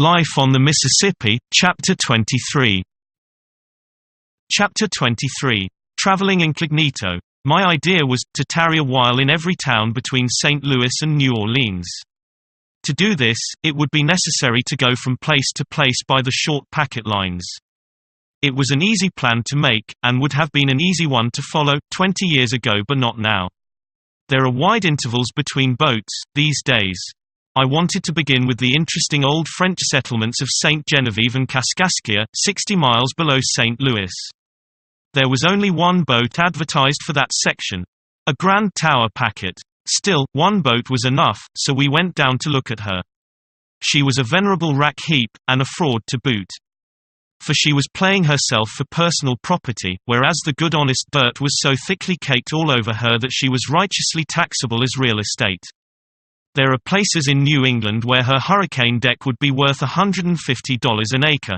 Life on the Mississippi, Chapter 23. Chapter 23. Traveling Incognito. My idea was, to tarry a while in every town between St. Louis and New Orleans. To do this, it would be necessary to go from place to place by the short packet lines. It was an easy plan to make, and would have been an easy one to follow, 20 years ago, but not now. There are wide intervals between boats, these days. I wanted to begin with the interesting old French settlements of St. Genevieve and Kaskaskia, 60 miles below St. Louis. There was only one boat advertised for that section. A Grand Tower packet. Still, one boat was enough, so we went down to look at her. She was a venerable rack heap, and a fraud to boot. For she was playing herself for personal property, whereas the good honest dirt was so thickly caked all over her that she was righteously taxable as real estate. There are places in New England where her hurricane deck would be worth $150 an acre.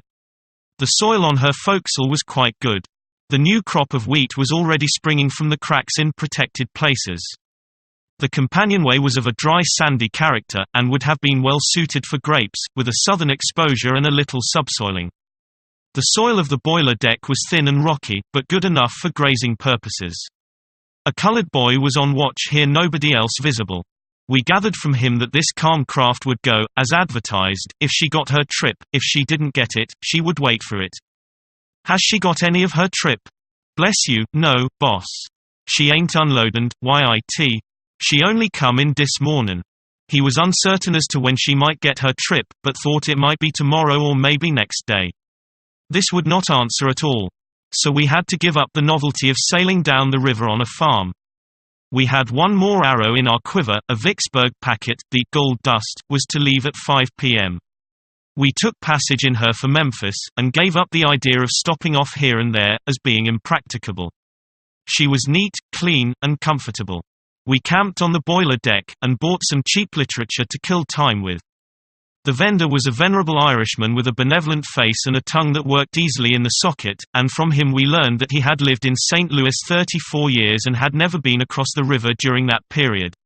The soil on her forecastle was quite good. The new crop of wheat was already springing from the cracks in protected places. The companionway was of a dry sandy character, and would have been well suited for grapes, with a southern exposure and a little subsoiling. The soil of the boiler deck was thin and rocky, but good enough for grazing purposes. A colored boy was on watch here, nobody else visible. We gathered from him that this calm craft would go, as advertised, if she got her trip. If she didn't get it, she would wait for it. Has she got any of her trip? Bless you, no, boss. She ain't unloadin', yit. She only come in dis mornin'. He was uncertain as to when she might get her trip, but thought it might be tomorrow or maybe next day. This would not answer at all. So we had to give up the novelty of sailing down the river on a farm. We had one more arrow in our quiver. A Vicksburg packet, the Gold Dust, was to leave at 5 p.m. We took passage in her for Memphis, and gave up the idea of stopping off here and there, as being impracticable. She was neat, clean, and comfortable. We camped on the boiler deck, and bought some cheap literature to kill time with. The vendor was a venerable Irishman with a benevolent face and a tongue that worked easily in the socket, and from him we learned that he had lived in St. Louis 34 years and had never been across the river during that period.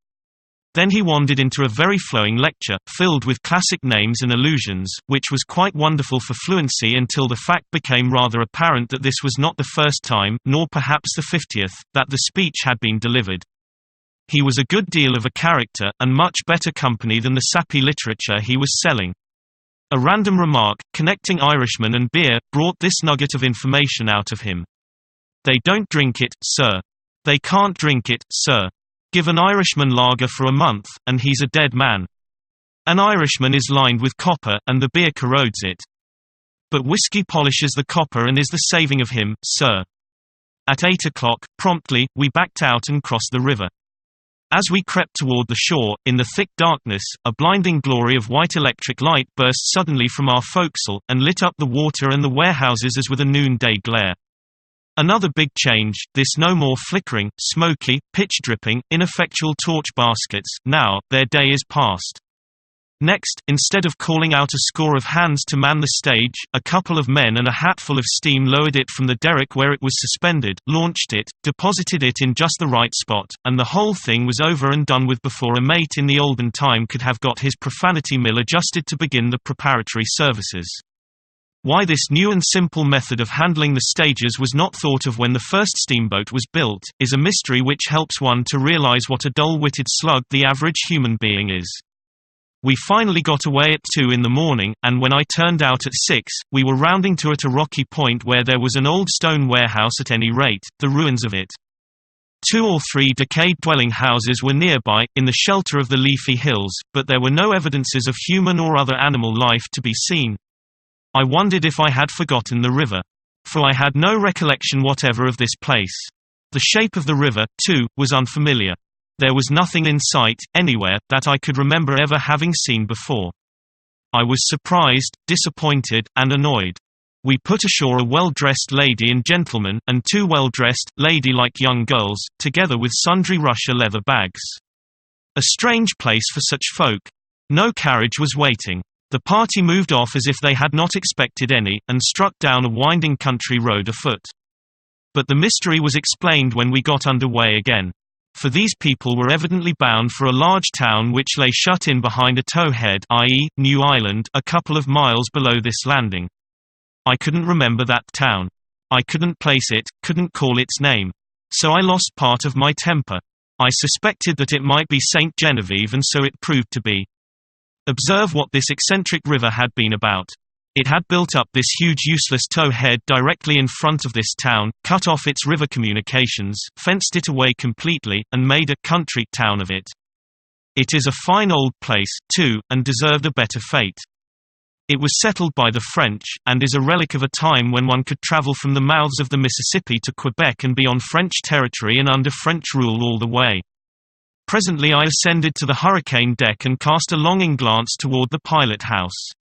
Then he wandered into a very flowing lecture, filled with classic names and allusions, which was quite wonderful for fluency until the fact became rather apparent that this was not the first time, nor perhaps the 50th, that the speech had been delivered. He was a good deal of a character, and much better company than the sappy literature he was selling. A random remark, connecting Irishmen and beer, brought this nugget of information out of him. They don't drink it, sir. They can't drink it, sir. Give an Irishman lager for a month, and he's a dead man. An Irishman is lined with copper, and the beer corrodes it. But whiskey polishes the copper and is the saving of him, sir. At 8 o'clock, promptly, we backed out and crossed the river. As we crept toward the shore, in the thick darkness, a blinding glory of white electric light burst suddenly from our forecastle, and lit up the water and the warehouses as with a noonday glare. Another big change, this no more flickering, smoky, pitch-dripping, ineffectual torch baskets. Now, their day is past. Next, instead of calling out a score of hands to man the stage, a couple of men and a hatful of steam lowered it from the derrick where it was suspended, launched it, deposited it in just the right spot, and the whole thing was over and done with before a mate in the olden time could have got his profanity mill adjusted to begin the preparatory services. Why this new and simple method of handling the stages was not thought of when the first steamboat was built, is a mystery which helps one to realize what a dull-witted slug the average human being is. We finally got away at 2 in the morning, and when I turned out at 6, we were rounding to at a rocky point where there was an old stone warehouse, at any rate, the ruins of it. 2 or 3 decayed dwelling houses were nearby, in the shelter of the leafy hills, but there were no evidences of human or other animal life to be seen. I wondered if I had forgotten the river. For I had no recollection whatever of this place. The shape of the river, too, was unfamiliar. There was nothing in sight, anywhere, that I could remember ever having seen before. I was surprised, disappointed, and annoyed. We put ashore a well-dressed lady and gentleman, and 2 well-dressed, lady-like young girls, together with sundry Russia leather bags. A strange place for such folk. No carriage was waiting. The party moved off as if they had not expected any, and struck down a winding country road afoot. But the mystery was explained when we got under way again. for these people were evidently bound for a large town which lay shut in behind a towhead, i.e., New Island, a couple of miles below this landing. I couldn't remember that town. I couldn't place it, couldn't call its name. So I lost part of my temper. I suspected that it might be St. Genevieve, and so it proved to be. Observe what this eccentric river had been about. It had built up this huge useless towhead directly in front of this town, cut off its river communications, fenced it away completely, and made a country town of it. It is a fine old place, too, and deserved a better fate. It was settled by the French, and is a relic of a time when one could travel from the mouths of the Mississippi to Quebec and be on French territory and under French rule all the way. Presently I ascended to the hurricane deck and cast a longing glance toward the pilot house.